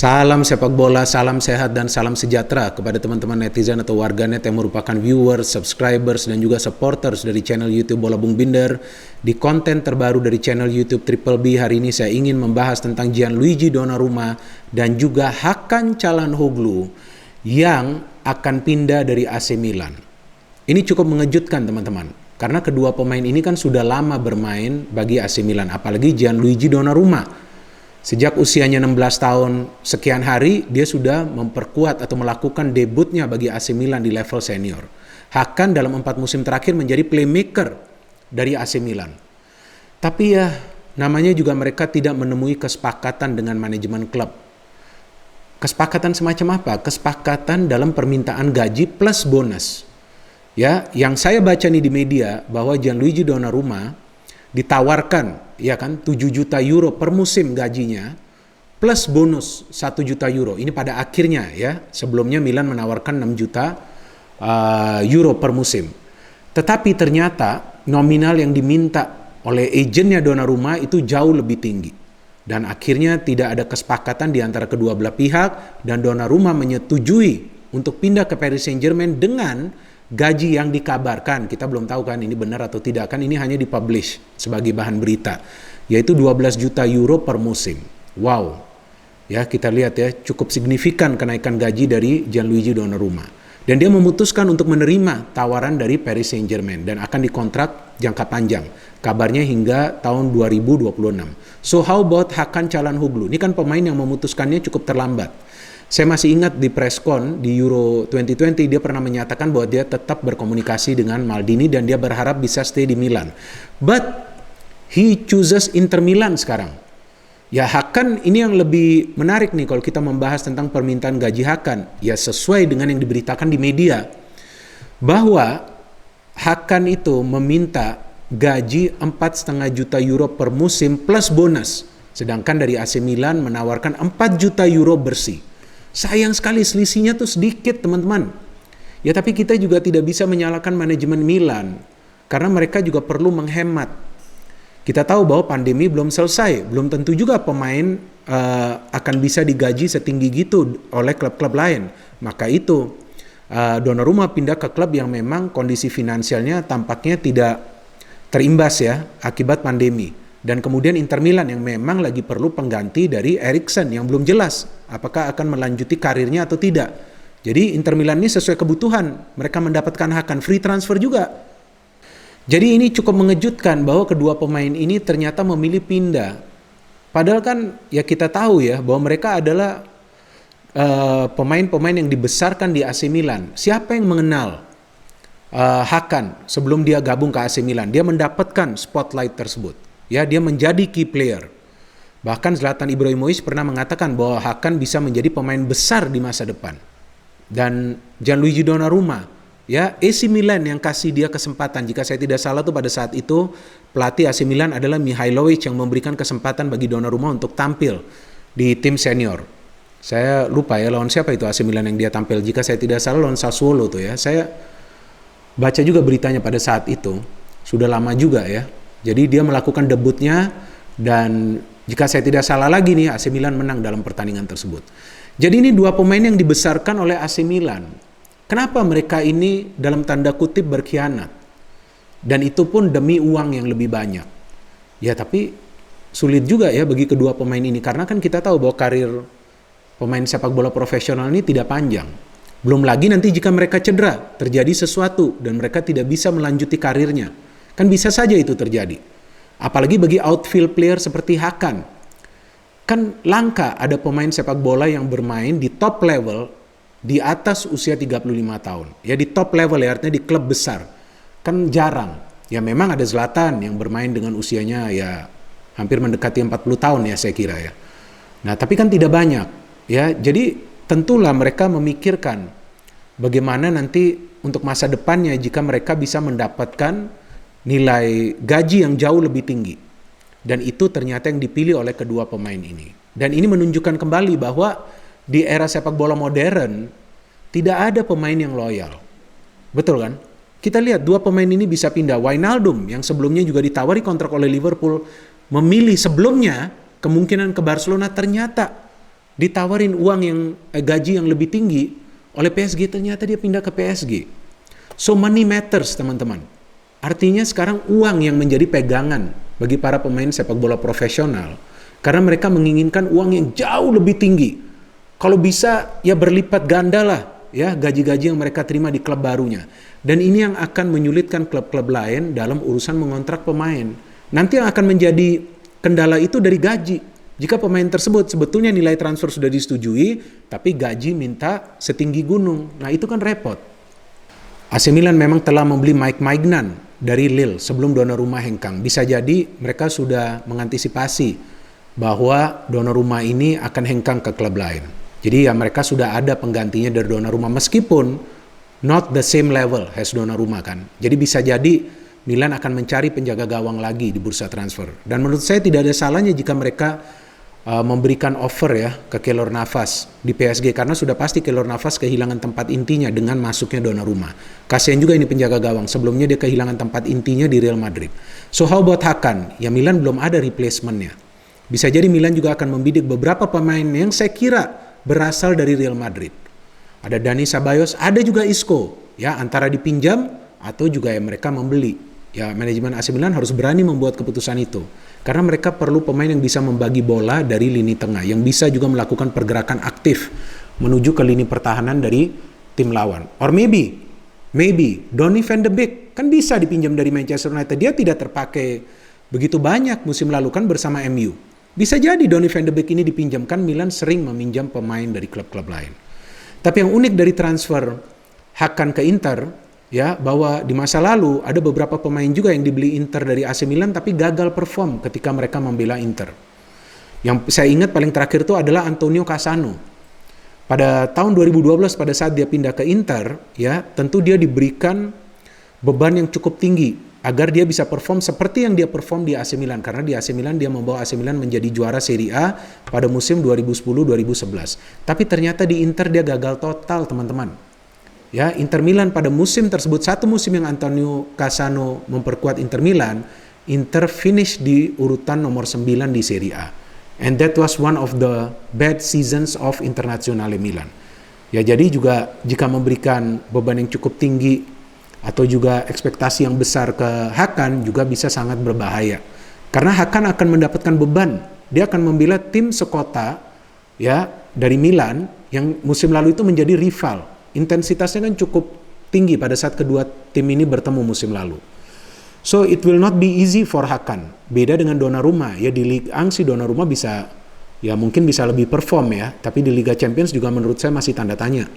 Salam sepak bola, salam sehat dan salam sejahtera kepada teman-teman netizen atau warganet yang merupakan viewers, subscribers, dan juga supporters dari channel YouTube Bola Bung Binder. Di konten terbaru dari channel YouTube Triple B hari ini saya ingin membahas tentang Gianluigi Donnarumma dan juga Hakan Çalhanoğlu yang akan pindah dari AC Milan. Ini cukup mengejutkan teman-teman, karena kedua pemain ini kan sudah lama bermain bagi AC Milan, apalagi Gianluigi Donnarumma. Sejak usianya 16 tahun sekian hari, dia sudah memperkuat atau melakukan debutnya bagi AC Milan di level senior. Hakan dalam 4 musim terakhir menjadi playmaker dari AC Milan. Tapi ya, namanya juga mereka tidak menemui kesepakatan dengan manajemen klub. Kesepakatan semacam apa? Kesepakatan dalam permintaan gaji plus bonus. Ya, yang saya baca nih di media bahwa Gianluigi Donnarumma ditawarkan ya kan 7 juta euro per musim gajinya plus bonus 1 juta euro. Ini pada akhirnya ya, sebelumnya Milan menawarkan 6 juta euro per musim. Tetapi ternyata nominal yang diminta oleh agennya Donnarumma itu jauh lebih tinggi. Dan akhirnya tidak ada kesepakatan di antara kedua belah pihak dan Donnarumma menyetujui untuk pindah ke Paris Saint-Germain dengan gaji yang dikabarkan, kita belum tahu kan ini benar atau tidak, kan ini hanya dipublish sebagai bahan berita, yaitu 12 juta euro per musim. Wow, ya kita lihat ya, cukup signifikan kenaikan gaji dari Gianluigi Donnarumma. Dan dia memutuskan untuk menerima tawaran dari Paris Saint-Germain dan akan dikontrak jangka panjang. Kabarnya hingga tahun 2026. So how about Hakan Çalhanoğlu? Ini kan pemain yang memutuskannya cukup terlambat. Saya masih ingat di preskon di Euro 2020 dia pernah menyatakan bahwa dia tetap berkomunikasi dengan Maldini dan dia berharap bisa stay di Milan. But he chooses Inter Milan sekarang. Ya Hakan ini yang lebih menarik nih kalau kita membahas tentang permintaan gaji Hakan. Ya sesuai dengan yang diberitakan di media bahwa Hakan itu meminta gaji 4,5 juta euro per musim plus bonus. Sedangkan dari AC Milan menawarkan 4 juta euro bersih. Sayang sekali selisihnya tuh sedikit teman-teman. Ya tapi kita juga tidak bisa menyalahkan manajemen Milan. Karena mereka juga perlu menghemat. Kita tahu bahwa pandemi belum selesai. Belum tentu juga pemain akan bisa digaji setinggi gitu oleh klub-klub lain. Maka itu Donnarumma pindah ke klub yang memang kondisi finansialnya tampaknya tidak terimbas ya akibat pandemi. Dan kemudian Inter Milan yang memang lagi perlu pengganti dari Eriksen yang belum jelas apakah akan melanjuti karirnya atau tidak. Jadi Inter Milan ini sesuai kebutuhan. Mereka mendapatkan Hakan free transfer juga. Jadi ini cukup mengejutkan bahwa kedua pemain ini ternyata memilih pindah. Padahal kan ya kita tahu ya bahwa mereka adalah pemain-pemain yang dibesarkan di AC Milan. Siapa yang mengenal Hakan sebelum dia gabung ke AC Milan? Dia mendapatkan spotlight tersebut. Ya, dia menjadi key player. Bahkan Zlatan Ibrahimovic pernah mengatakan bahwa Hakan bisa menjadi pemain besar di masa depan. Dan Gianluigi Donnarumma, ya AC Milan yang kasih dia kesempatan. Jika saya tidak salah tuh pada saat itu pelatih AC Milan adalah Mihajlovic yang memberikan kesempatan bagi Donnarumma untuk tampil di tim senior. Saya lupa ya lawan siapa itu AC Milan yang dia tampil. Jika saya tidak salah lawan Sassuolo tuh ya. Saya baca juga beritanya pada saat itu. Sudah lama juga ya. Jadi dia melakukan debutnya dan jika saya tidak salah lagi nih AC Milan menang dalam pertandingan tersebut. Jadi ini dua pemain yang dibesarkan oleh AC Milan. Kenapa mereka ini dalam tanda kutip berkhianat? Dan itu pun demi uang yang lebih banyak. Ya tapi sulit juga ya bagi kedua pemain ini karena kan kita tahu bahwa karir pemain sepak bola profesional ini tidak panjang. Belum lagi nanti jika mereka cedera, terjadi sesuatu dan mereka tidak bisa melanjuti karirnya. Kan bisa saja itu terjadi. Apalagi bagi outfield player seperti Hakan. Kan langka ada pemain sepak bola yang bermain di top level di atas usia 35 tahun. Ya di top level ya artinya di klub besar. Kan jarang. Ya memang ada Zlatan yang bermain dengan usianya ya hampir mendekati 40 tahun ya saya kira ya. Nah tapi kan tidak banyak. Ya jadi tentulah mereka memikirkan bagaimana nanti untuk masa depannya jika mereka bisa mendapatkan nilai gaji yang jauh lebih tinggi. Dan itu ternyata yang dipilih oleh kedua pemain ini. Dan ini menunjukkan kembali bahwa di era sepak bola modern tidak ada pemain yang loyal. Betul kan? Kita lihat dua pemain ini bisa pindah. Wijnaldum yang sebelumnya juga ditawari kontrak oleh Liverpool memilih sebelumnya kemungkinan ke Barcelona, ternyata ditawarin uang yang gaji yang lebih tinggi oleh PSG, ternyata dia pindah ke PSG. So money matters, teman-teman. Artinya sekarang uang yang menjadi pegangan bagi para pemain sepak bola profesional, karena mereka menginginkan uang yang jauh lebih tinggi. Kalau bisa ya berlipat ganda lah ya gaji-gaji yang mereka terima di klub barunya. Dan ini yang akan menyulitkan klub-klub lain dalam urusan mengontrak pemain. Nanti yang akan menjadi kendala itu dari gaji. Jika pemain tersebut sebetulnya nilai transfer sudah disetujui, tapi gaji minta setinggi gunung. Nah itu kan repot. AC Milan memang telah membeli Mike Maignan dari Lille sebelum Donnarumma hengkang. Bisa jadi mereka sudah mengantisipasi bahwa Donnarumma ini akan hengkang ke klub lain. Jadi ya mereka sudah ada penggantinya dari Donnarumma meskipun not the same level as Donnarumma kan. Jadi bisa jadi Milan akan mencari penjaga gawang lagi di bursa transfer. Dan menurut saya tidak ada salahnya jika mereka memberikan offer ya ke Keylor Navas di PSG, karena sudah pasti Keylor Navas kehilangan tempat intinya dengan masuknya Donnarumma. Kasihan juga ini penjaga gawang, sebelumnya dia kehilangan tempat intinya di Real Madrid. So how about Hakan? Ya Milan belum ada replacementnya. Bisa jadi Milan juga akan membidik beberapa pemain yang saya kira berasal dari Real Madrid. Ada Dani Ceballos, ada juga Isco, ya antara dipinjam atau juga ya mereka membeli. Ya manajemen AC Milan harus berani membuat keputusan itu. Karena mereka perlu pemain yang bisa membagi bola dari lini tengah, yang bisa juga melakukan pergerakan aktif menuju ke lini pertahanan dari tim lawan. Or maybe Donny van de Beek kan bisa dipinjam dari Manchester United. Dia tidak terpakai begitu banyak musim lalu kan bersama MU. Bisa jadi Donny van de Beek ini dipinjamkan. Milan sering meminjam pemain dari klub-klub lain. Tapi yang unik dari transfer Hakan ke Inter, ya bahwa di masa lalu ada beberapa pemain juga yang dibeli Inter dari AC Milan tapi gagal perform ketika mereka membela Inter. Yang saya ingat paling terakhir itu adalah Antonio Cassano. Pada tahun 2012 pada saat dia pindah ke Inter, ya tentu dia diberikan beban yang cukup tinggi agar dia bisa perform seperti yang dia perform di AC Milan, karena di AC Milan dia membawa AC Milan menjadi juara Serie A pada musim 2010-2011. Tapi ternyata di Inter dia gagal total, teman-teman. Ya, Inter Milan pada musim tersebut, satu musim yang Antonio Cassano memperkuat Inter Milan, Inter finish di urutan nomor 9 di Serie A. And that was one of the bad seasons of Internazionale Milan. Ya, jadi juga jika memberikan beban yang cukup tinggi atau juga ekspektasi yang besar ke Hakan juga bisa sangat berbahaya. Karena Hakan akan mendapatkan beban. Dia akan membela tim sekota ya dari Milan yang musim lalu itu menjadi rival. Intensitasnya kan cukup tinggi pada saat kedua tim ini bertemu musim lalu. So it will not be easy for Hakan. Beda dengan Donnarumma, ya di Liga Ang si Donnarumma bisa, ya mungkin bisa lebih perform ya. Tapi di Liga Champions juga menurut saya masih tanda tanya.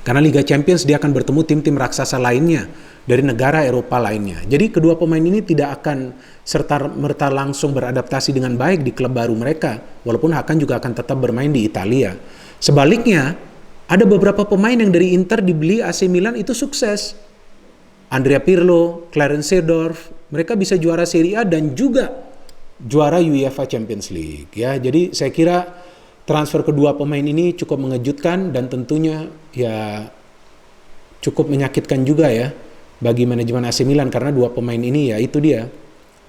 Karena Liga Champions dia akan bertemu tim-tim raksasa lainnya dari negara Eropa lainnya. Jadi kedua pemain ini tidak akan serta-merta langsung beradaptasi dengan baik di klub baru mereka. Walaupun Hakan juga akan tetap bermain di Italia. Sebaliknya, ada beberapa pemain yang dari Inter dibeli AC Milan itu sukses. Andrea Pirlo, Clarence Seedorf, mereka bisa juara Serie A dan juga juara UEFA Champions League. Ya, jadi saya kira transfer kedua pemain ini cukup mengejutkan dan tentunya ya cukup menyakitkan juga ya bagi manajemen AC Milan, karena dua pemain ini ya itu dia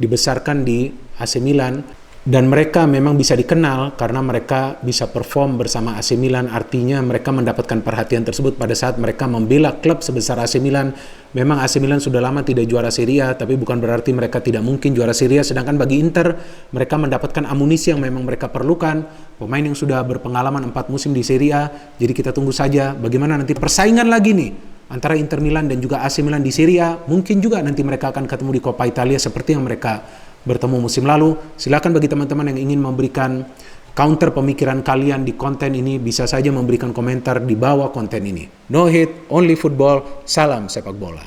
dibesarkan di AC Milan. Dan mereka memang bisa dikenal karena mereka bisa perform bersama AC Milan. Artinya mereka mendapatkan perhatian tersebut pada saat mereka membela klub sebesar AC Milan. Memang AC Milan sudah lama tidak juara Serie A, tapi bukan berarti mereka tidak mungkin juara Serie A. Sedangkan bagi Inter, mereka mendapatkan amunisi yang memang mereka perlukan. Pemain yang sudah berpengalaman 4 musim di Serie A. Jadi kita tunggu saja bagaimana nanti persaingan lagi nih antara Inter Milan dan juga AC Milan di Serie A. Mungkin juga nanti mereka akan ketemu di Coppa Italia seperti yang mereka bertemu musim lalu. Silakan bagi teman-teman yang ingin memberikan counter pemikiran kalian di konten ini, bisa saja memberikan komentar di bawah konten ini. No hate, only football. Salam sepak bola.